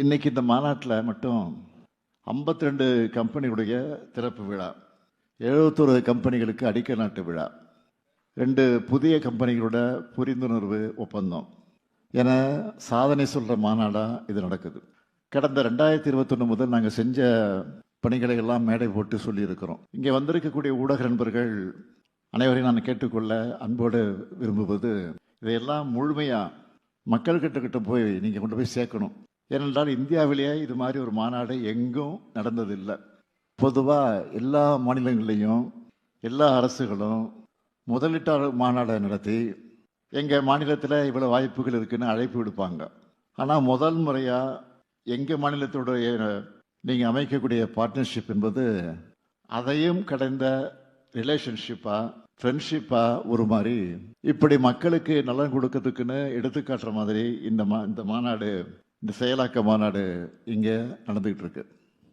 இன்னைக்கு இந்த மாநாட்டில் மட்டும் 52 கம்பெனிகளுடைய திறப்பு விழா, 71 கம்பெனிகளுக்கு அடிக்கல் நாட்டு விழா, 2 புதிய கம்பெனிகளோட புரிந்துணர்வு ஒப்பந்தம் என சாதனை சொல்கிற மாநாடாக இது நடக்குது. கடந்த 2021 முதல் நாங்கள் செஞ்ச பணிகளை எல்லாம் மேடை போட்டு சொல்லியிருக்கிறோம். இங்கே வந்திருக்கக்கூடிய ஊடக நண்பர்கள் அனைவரையும் நான் கேட்டுக்கொள்ள அன்போடு விரும்புவது, இதையெல்லாம் முழுமையாக மக்கள்கிட்ட போய் நீங்கள் கொண்டு போய் சேர்க்கணும். ஏனென்றால் இந்தியாவிலேயே இது மாதிரி ஒரு மாநாடு எங்கும் நடந்ததில்லை. பொதுவாக எல்லா மாநிலங்கள்லேயும் எல்லா அரசுகளும் முதலீட்டாளர் மாநாடை நடத்தி எங்கள் மாநிலத்தில் இவ்வளோ வாய்ப்புகள் இருக்குன்னு அழைப்பு விடுப்பாங்க. ஆனால் முதல் முறையாக எங்கள் மாநிலத்தோடைய நீங்கள் அமைக்கக்கூடிய பார்ட்னர்ஷிப் என்பது அதையும் கடந்த ரிலேஷன்ஷிப்பாக, ஃப்ரெண்ட்ஷிப்பாக ஒரு மாதிரி இப்படி மக்களுக்கு நலன் கொடுக்கறதுக்குன்னு எடுத்துக்காட்டுற மாதிரி இந்த மாநாடு, இந்த செயலாக்க மாநாடு இங்கே நடந்துகிட்டு இருக்கு.